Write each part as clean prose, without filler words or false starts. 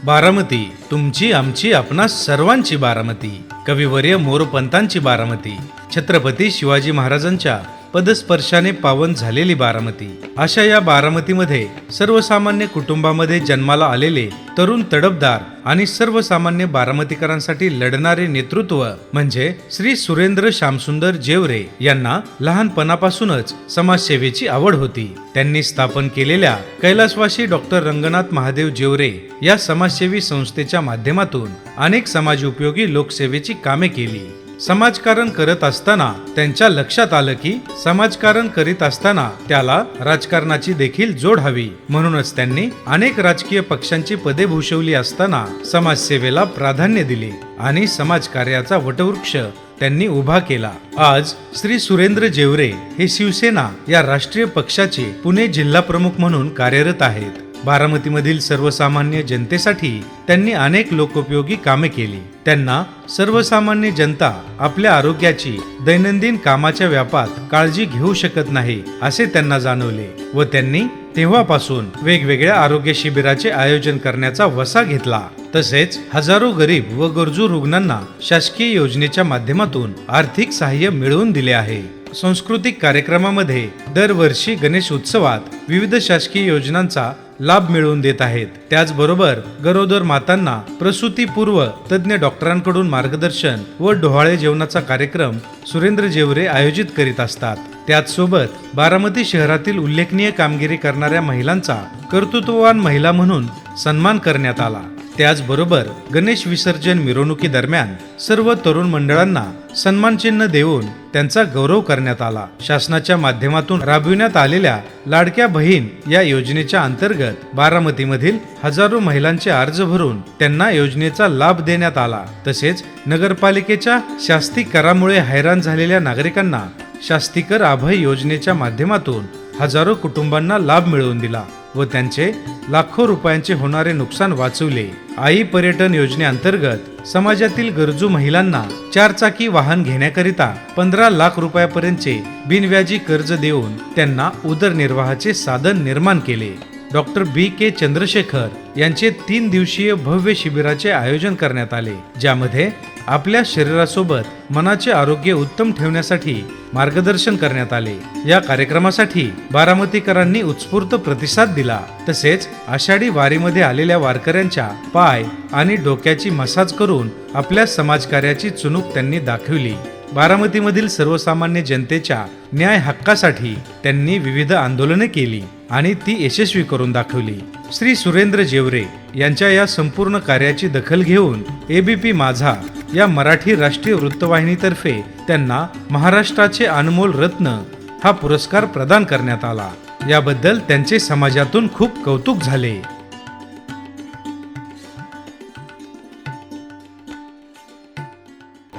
बारामती तुमची आमची आपणास सर्वांची बारामती. कविवर्य मोरोपंतांची बारामती. छत्रपती शिवाजी महाराजांच्या पदस्पर्शाने पावन झालेली बारामती. अशा या बारामतीमध्ये सर्वसामान्य कुटुंबामध्ये जन्माला आलेले तरुण तडफदार आणि सर्वसामान्य बारामतीकरांसाठी लढणारे नेतृत्व म्हणजे श्री सुरेंद्र श्यामसुंदर जेवरे यांना लहानपणापासूनच समाजसेवेची आवड होती. त्यांनी स्थापन केलेल्या कैलासवासी डॉक्टर रंगनाथ महादेव जेवरे या समाजसेवी संस्थेच्या माध्यमातून अनेक समाजोपयोगी लोकसेवेची कामे केली. समाजकारण करत असताना त्यांच्या लक्षात आलं की समाजकारण करीत असताना त्याला राजकारणाची देखील जोड हवी. म्हणूनच त्यांनी अनेक राजकीय पक्षांची पदे भूषवली असताना समाजसेवेला प्राधान्य दिले आणि समाजकार्याचा वटवृक्ष त्यांनी उभा केला. आज श्री सुरेंद्र जेवरे हे शिवसेना या राष्ट्रीय पक्षाचे पुणे जिल्हा प्रमुख म्हणून कार्यरत आहेत. बारामतीमधील सर्वसामान्य जनतेसाठी त्यांनी अनेक लोकोपयोगी कामे केली. त्यांना सर्वसामान्य जनता आपल्या आरोग्याची दैनंदिन कामाच्या व्यापात काळजी घेऊ शकत नाही असे त्यांना जाणवले व त्यांनी तेव्हापासून वेगवेगळ्या आरोग्य शिबिराचे आयोजन करण्याचा वसा घेतला. तसेच हजारो गरीब व गरजू रुग्णांना शासकीय योजनेच्या माध्यमातून आर्थिक सहाय्य मिळवून दिले आहे. सांस्कृतिक कार्यक्रमामध्ये दरवर्षी गणेश उत्सवात विविध शासकीय योजनांचा लाभ मिळवून देत आहेत. त्याचबरोबर गरोदर मातांना प्रसूतीपूर्व तज्ञ डॉक्टरांकडून मार्गदर्शन व डोहाळे जेवणाचा कार्यक्रम सुरेंद्र जेवरे आयोजित करीत असतात. त्याचसोबत बारामती शहरातील उल्लेखनीय कामगिरी करणाऱ्या महिलांचा कर्तृत्ववान महिला म्हणून सन्मान करण्यात आला. त्याचबरोबर गणेश विसर्जन मिरवणुकीदरम्यान सर्व तरुण मंडळांना सन्मान चिन्ह देऊन त्यांचा गौरव करण्यात आला. शासनाच्या माध्यमातून राबविण्यात आलेल्या लाडक्या बहीण या योजनेच्या अंतर्गत बारामतीमधील हजारो महिलांचे अर्ज भरून त्यांना योजनेचा लाभ देण्यात आला. तसेच नगरपालिकेच्या शास्ती करामुळे हैराण झालेल्या नागरिकांना शास्तीकर अभय योजनेच्या माध्यमातून हजारो कुटुंबांना लाभ मिळवून दिला व त्यांचे लाखो रुपयांचे होणारे नुकसान वाचवले. आई पर्यटन योजनेअंतर्गत समाजातील गरजू महिलांना 4 चाकी वाहन घेण्याकरिता 15 लाख रुपयापर्यंतचे बिनव्याजी कर्ज देऊन त्यांना उदरनिर्वाहाचे साधन निर्माण केले. डॉक्टर BK चंद्रशेखर यांचे 3 दिवसीय भव्य शिबिराचे आयोजन करण्यात आले, ज्यामध्ये आपल्या शरीरासोबत मनाचे आरोग्य उत्तम ठेवण्यासाठी मार्गदर्शन करण्यात आले. या कार्यक्रमासाठी बारामतीकरांनी उत्स्फूर्त प्रतिसाद दिला. तसेच आषाढी वारीमध्ये आलेल्या वारकऱ्यांच्या पाय आणि डोक्याची मसाज करून आपल्या समाजकार्याची चुणूक त्यांनी दाखवली. बारामतीमधील सर्वसामान्य जनतेच्या न्याय हक्कासाठी त्यांनी विविध आंदोलने केली आणि ती यशस्वी करून दाखवली. श्री सुरेंद्र जेवरे यांच्या या संपूर्ण कार्याची दखल घेऊन ABP माझा या मराठी राष्ट्रीय वृत्तवाहिनीतर्फे त्यांना महाराष्ट्राचे अनमोल रत्न हा पुरस्कार प्रदान करण्यात आला. याबद्दल त्यांचे समाजातून खूप कौतुक झाले.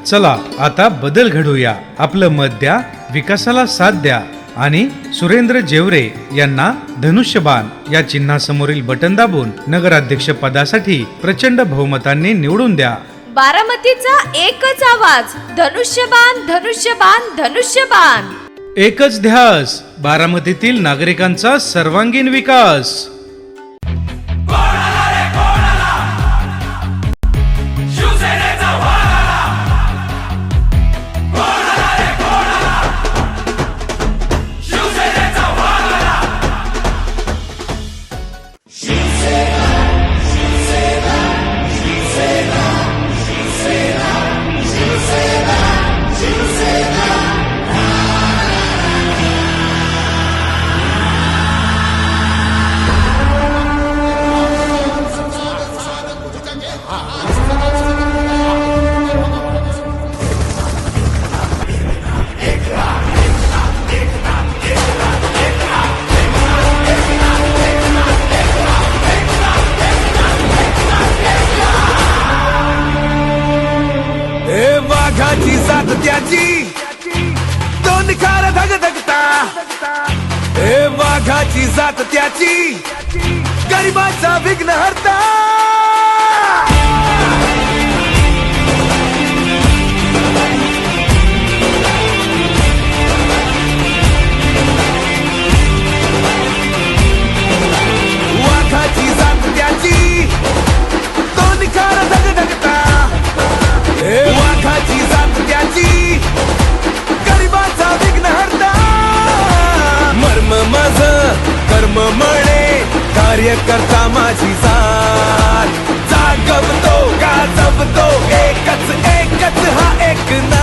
चला आता बदल घडूया. आपलं मत द्या, विकासाला साथ द्या आणि सुरेंद्र जेवरे यांना धनुष्यबाण या चिन्हासमोरील बटन दाबून नगराध्यक्ष पदासाठी प्रचंड बहुमतांनी निवडून द्या. बारामतीचा एकच आवाज, धनुष्यबाण धनुष्यबाण धनुष्यबाण. एकच ध्यास, बारामतीतील नागरिकांचा सर्वांगीण विकास. वाघाची साथ त्याची दोन खार धगधगता. वाघाची जात त्याची गरिबाचा विघ्न हरता. वाघाची जात त्याची धर्म माझं कर्म म्हणे कार्यकर्ता माझी जात जागवतो गाजवतो एकच एकच हा एक ना